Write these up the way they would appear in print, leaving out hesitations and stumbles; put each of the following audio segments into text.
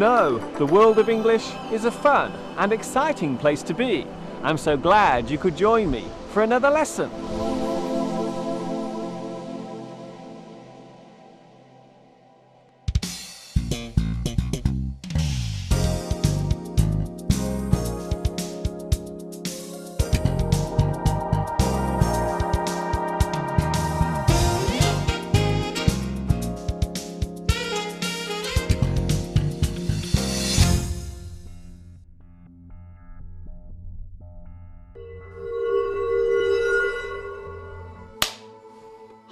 know, the world of English is a fun and exciting place to be. I'm so glad you could join me for another lesson.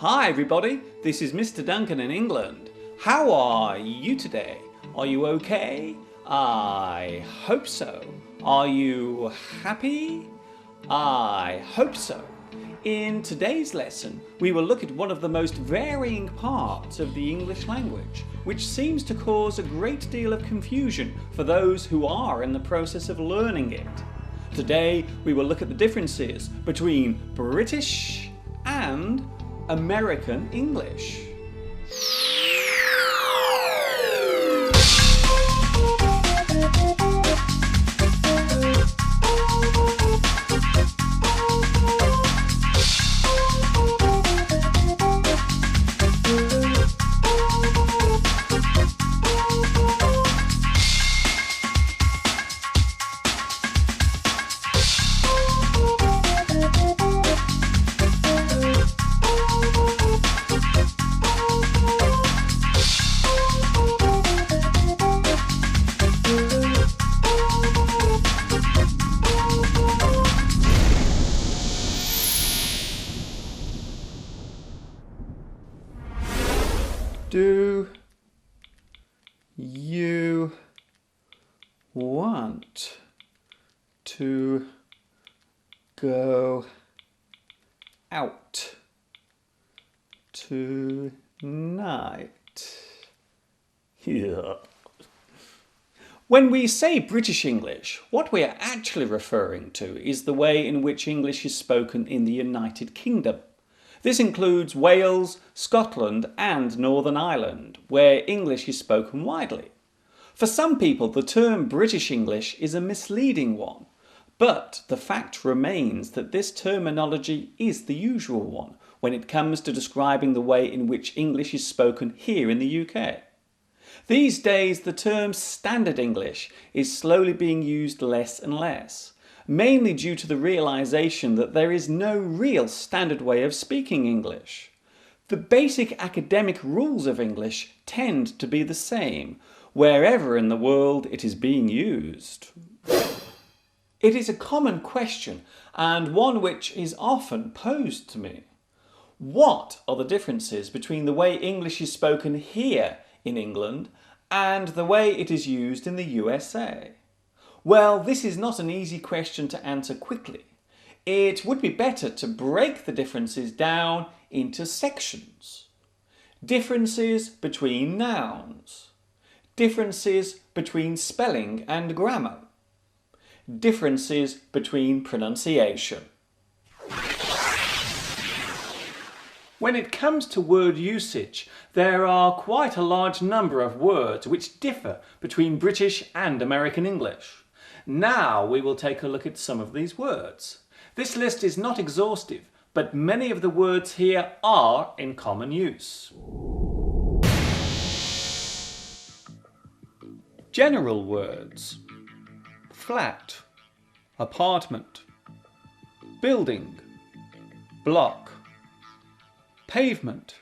Hi everybody, this is Mr. Duncan in England. How are you today? Are you okay? I hope so. Are you happy? I hope so. In today's lesson, we will look at one of the most varying parts of the English language, which seems to cause a great deal of confusion for those who are in the process of learning it. Today, we will look at the differences between British and American English. Do you want to go out tonight? Yeah. When we say British English, what we are actually referring to is the way in which English is spoken in the United Kingdom. This includes Wales, Scotland and Northern Ireland, where English is spoken widely. For some people, the term British English is a misleading one, but the fact remains that this terminology is the usual one when it comes to describing the way in which English is spoken here in the UK. These days, the term Standard English is slowly being used less and less, mainly due to the realisation that there is no real standard way of speaking English. The basic academic rules of English tend to be the same, wherever in the world it is being used. It is a common question, and one which is often posed to me. What are the differences between the way English is spoken here in England and the way it is used in the USA? Well, this is not an easy question to answer quickly. It would be better to break the differences down into sections. Differences between nouns. Differences between spelling and grammar. Differences between pronunciation. When it comes to word usage, there are quite a large number of words which differ between British and American English. Now we will take a look at some of these words. This list is not exhaustive, but many of the words here are in common use. General words: flat, apartment, building, block, pavement,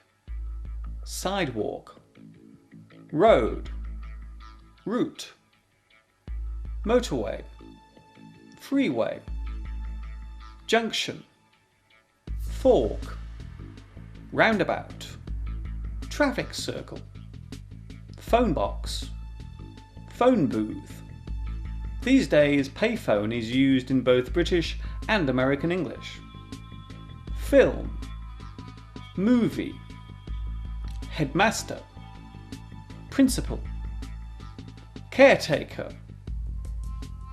sidewalk, road, route, motorway, freeway, junction, fork, roundabout, traffic circle, phone box, phone booth. These days, payphone is used in both British and American English. Film, movie, headmaster, principal, caretaker,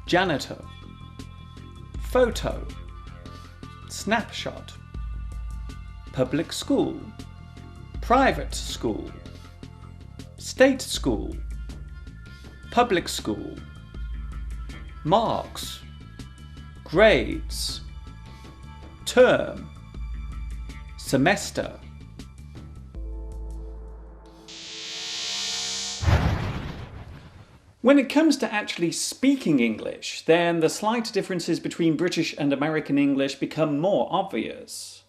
janitor, photo, snapshot, public school, private school, state school, public school, marks, grades, term, semester. When it comes to actually speaking English, then the slight differences between British and American English become more obvious.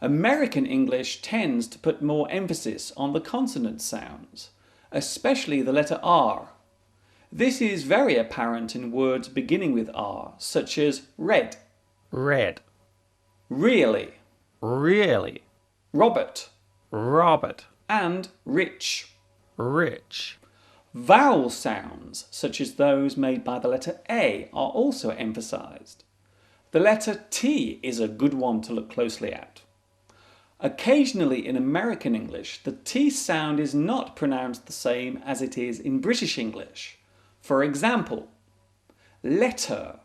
American English tends to put more emphasis on the consonant sounds, especially the letter R. This is very apparent in words beginning with R, such as red, Red. really, Really. Robert, Robert. and rich. Rich. Vowel sounds, such as those made by the letter A, are also emphasised. The letter T is a good one to look closely at. Occasionally in American English, the T sound is not pronounced the same as it is in British English. For example, letter,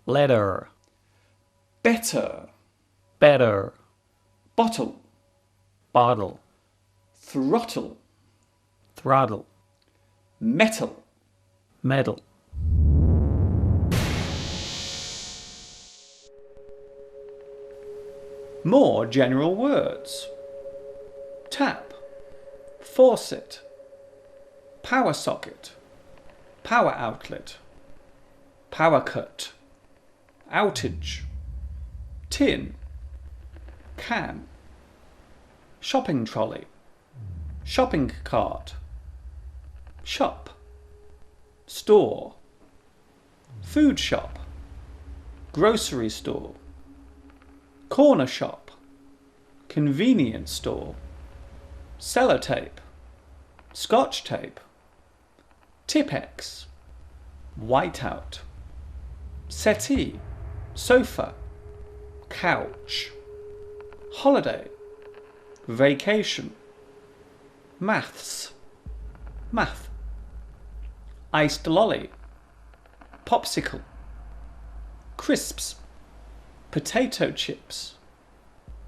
Letter. better, Better. bottle, Bottle. throttle, Throttle. metal. Metal. More general words. Tap, faucet, power socket, power outlet, power cut, outage, tin, can, shopping trolley, shopping cart, shop, store, food shop, grocery store, corner shop, convenience store, sellotape, scotch tape, Tipex, whiteout, settee, sofa, couch, holiday, vacation, maths, math, iced lolly, popsicle, crisps, potato chips,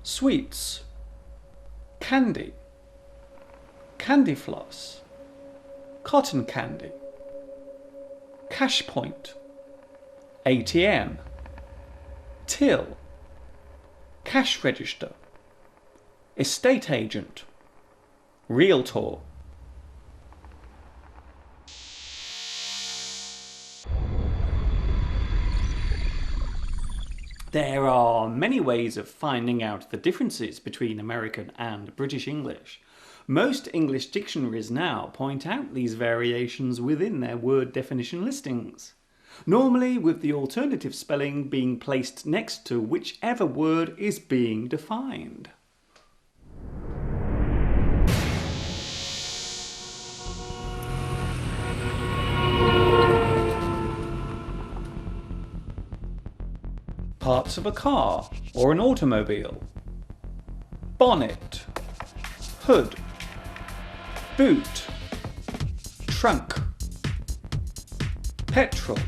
sweets, candy, candy floss, cotton candy, cash point, ATM, till, cash register, estate agent, realtor. There are many ways of finding out the differences between American and British English. Most English dictionaries now point out these variations within their word definition listings, normally with the alternative spelling being placed next to whichever word is being defined. Parts of a car or an automobile. Bonnet, hood, boot, trunk, petrol,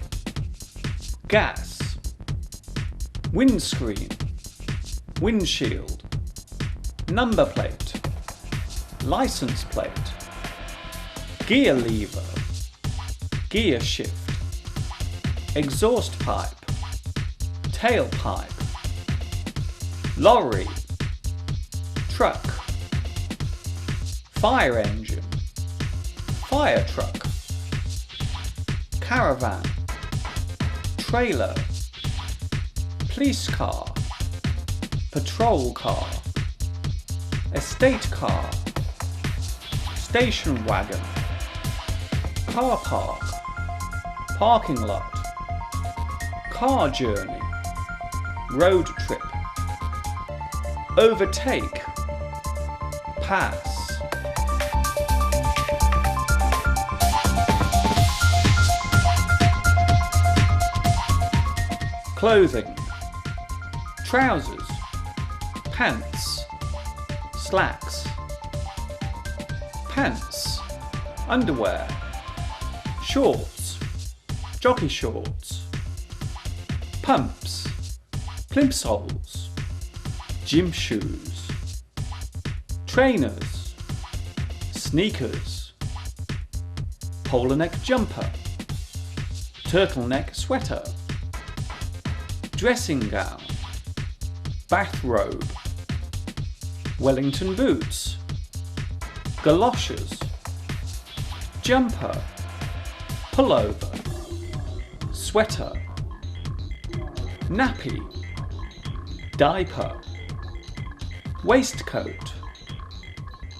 gas, windscreen, windshield, number plate, license plate, gear lever, gear shift, exhaust pipe, tailpipe, lorry, truck, fire engine, fire truck, caravan, trailer, police car, patrol car, estate car, station wagon, car park, parking lot, car journey, road trip, overtake, pass. Clothing, trousers, pants, slacks, pants, underwear, shorts, jockey shorts, pumps, plimsolls, gym shoes, trainers, sneakers, polo neck jumper, turtleneck sweater, dressing gown, bathrobe, Wellington boots, galoshes, jumper, pullover, sweater, nappy, diaper, waistcoat,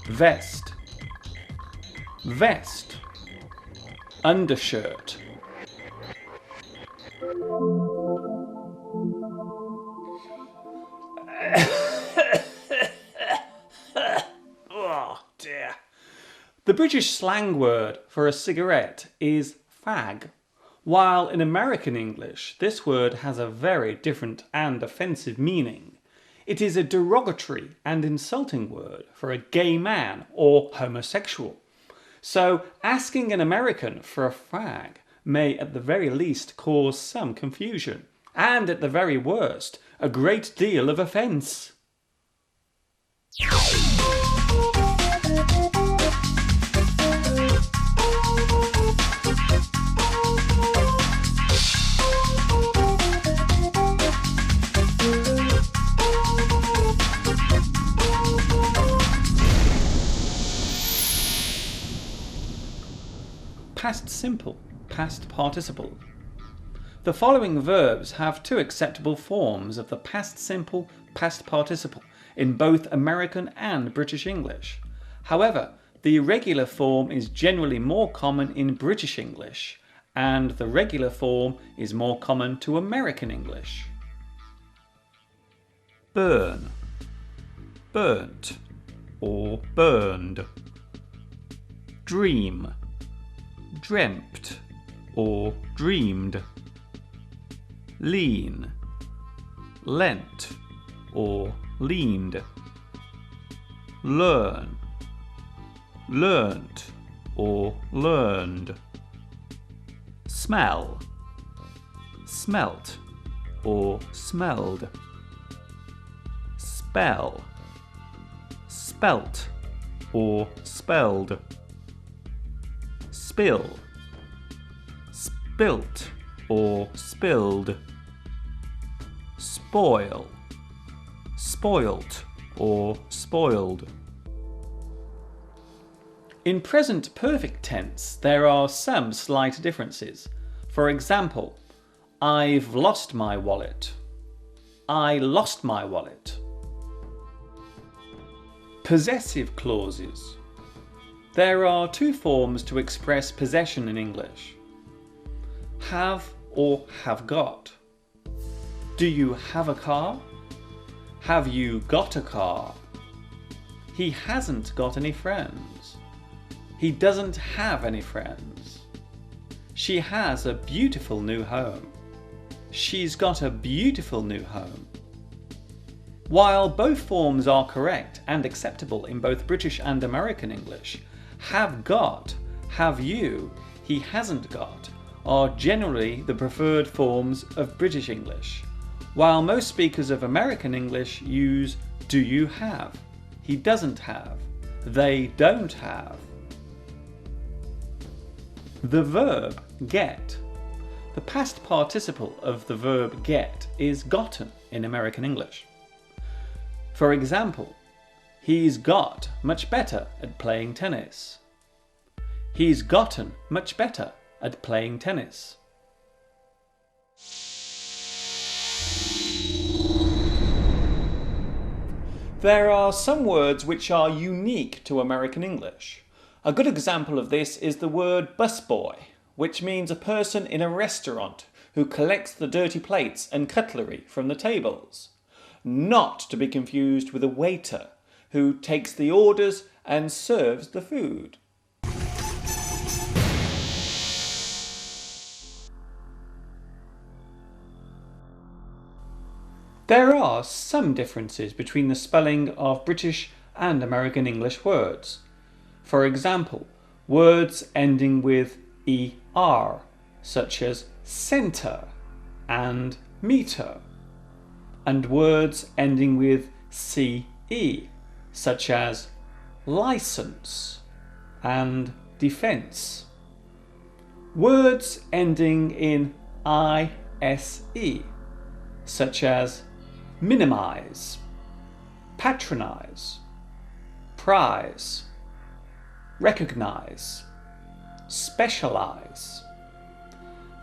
vest, vest, undershirt. Oh dear. The British slang word for a cigarette is fag, while in American English this word has a very different and offensive meaning. It is a derogatory and insulting word for a gay man or homosexual. So asking an American for a fag may at the very least cause some confusion, and at the very worst, a great deal of offence. Past simple, past participle. The following verbs have two acceptable forms of the past simple, past participle in both American and British English. However, the irregular form is generally more common in British English, and the regular form is more common to American English. Burn, burnt or burned. Dream, dreamt or dreamed. Lean, lent or leaned. Learn, learnt or learned. Smell, smelt or smelled. Spell, spelt or spelled. Spill, spilt or spilled. Spoil, spoilt or spoiled. In present perfect tense, there are some slight differences. For example, I've lost my wallet. I lost my wallet. Possessive clauses. There are two forms to express possession in English: have or have got. Do you have a car? Have you got a car? He hasn't got any friends. He doesn't have any friends. She has a beautiful new home. She's got a beautiful new home. While both forms are correct and acceptable in both British and American English, have got, have you, he hasn't got are generally the preferred forms of British English, while most speakers of American English use do you have, he doesn't have, they don't have. The verb get. The past participle of the verb get is gotten in American English. For example, he's got much better at playing tennis. He's gotten much better at playing tennis. There are some words which are unique to American English. A good example of this is the word busboy, which means a person in a restaurant who collects the dirty plates and cutlery from the tables. Not to be confused with a waiter who takes the orders and serves the food. There are some differences between the spelling of British and American English words. For example, words ending with ER, such as centre and meter, and words ending with CE, such as license and defence. Words ending in ise, such as minimize, patronize, prize, recognize, specialize.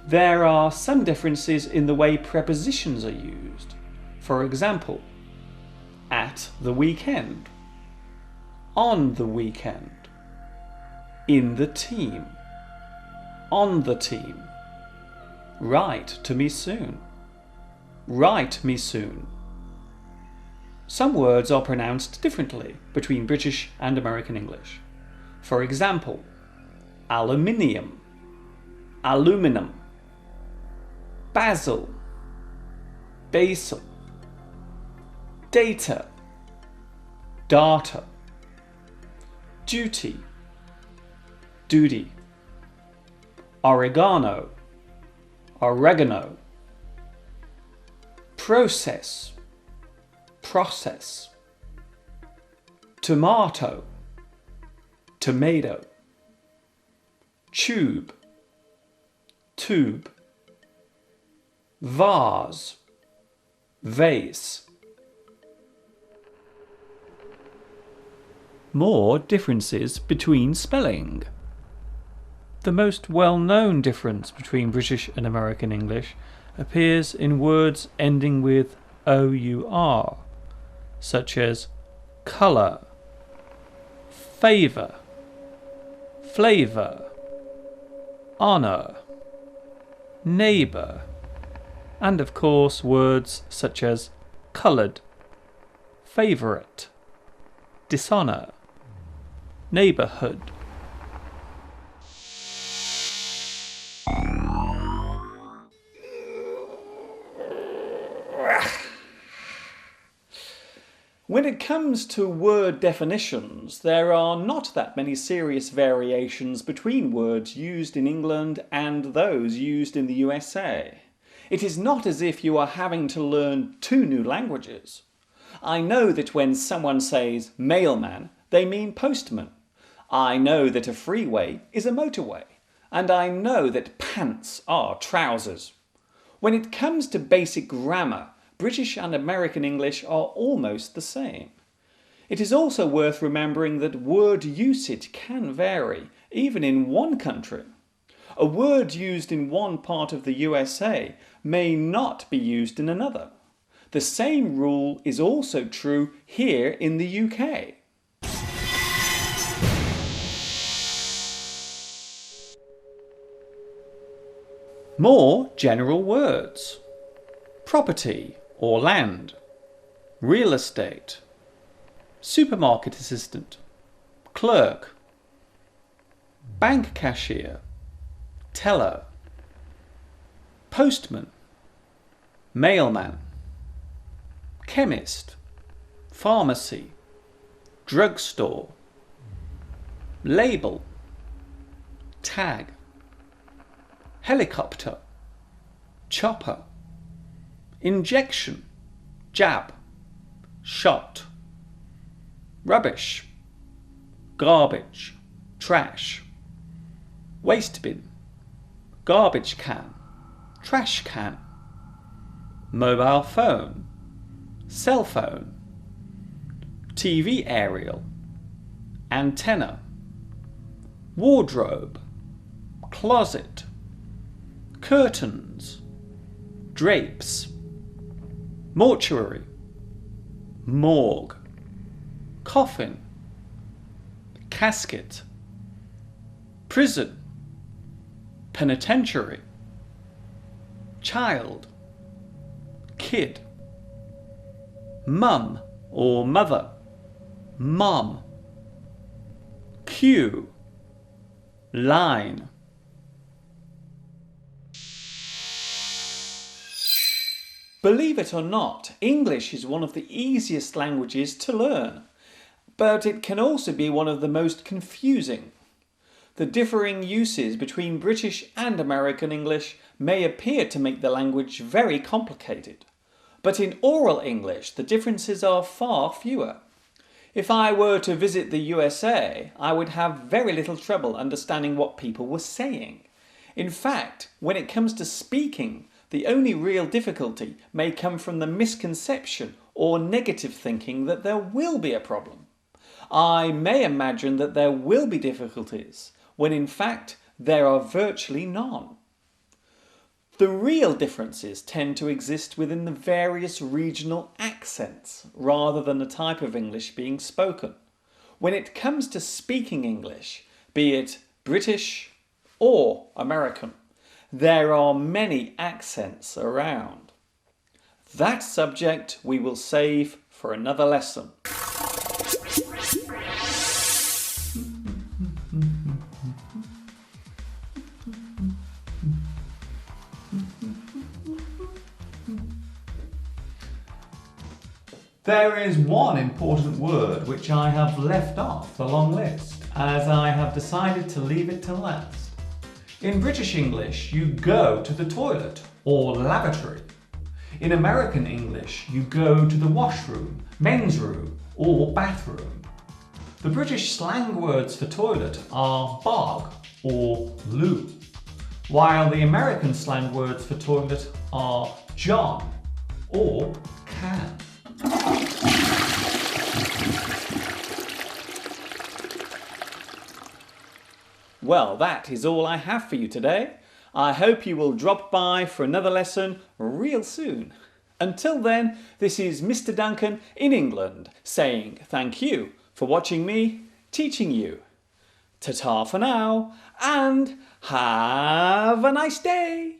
There are some differences in the way prepositions are used. For example, at the weekend, on the weekend, in the team, on the team, write to me soon, write me soon. Some words are pronounced differently between British and American English. For example, aluminium, aluminum, basil, basil, data, data, duty, duty, oregano, oregano, process, process, tomato, tomato, tube, tube, vase, vase. More differences between spelling. The most well-known difference between British and American English appears in words ending with our, such as colour, favour, flavour, honour, neighbour, and of course words such as coloured, favourite, dishonour, neighbourhood. When it comes to word definitions, there are not that many serious variations between words used in England and those used in the USA. It is not as if you are having to learn two new languages. I know that when someone says mailman, they mean postman. I know that a freeway is a motorway. And I know that pants are trousers. When it comes to basic grammar, British and American English are almost the same. It is also worth remembering that word usage can vary, even in one country. A word used in one part of the USA may not be used in another. The same rule is also true here in the UK. More general words. Property or land, real estate, supermarket assistant, clerk, bank cashier, teller, postman, mailman, chemist, pharmacy, drugstore, label, tag, helicopter, chopper, injection, jab, shot, rubbish, garbage, trash, waste bin, garbage can, trash can, mobile phone, cell phone, TV aerial, antenna, wardrobe, closet, curtains, drapes, mortuary, morgue, coffin, casket, prison, penitentiary, child, kid, mum or mother, mom, queue, line. Believe it or not, English is one of the easiest languages to learn, but it can also be one of the most confusing. The differing uses between British and American English may appear to make the language very complicated, but in oral English the differences are far fewer. If I were to visit the USA, I would have very little trouble understanding what people were saying. In fact, when it comes to speaking, the only real difficulty may come from the misconception or negative thinking that there will be a problem. I may imagine that there will be difficulties, when in fact there are virtually none. The real differences tend to exist within the various regional accents, rather than the type of English being spoken. When it comes to speaking English, be it British or American, there are many accents around. That subject we will save for another lesson. There is one important word which I have left off the long list, as I have decided to leave it to last. In British English, you go to the toilet or lavatory. In American English, you go to the washroom, men's room or bathroom. The British slang words for toilet are bog or loo, while the American slang words for toilet are john or can. Well, that is all I have for you today. I hope you will drop by for another lesson real soon. Until then, this is Mr. Duncan in England saying thank you for watching me teaching you. Ta-ta for now and have a nice day.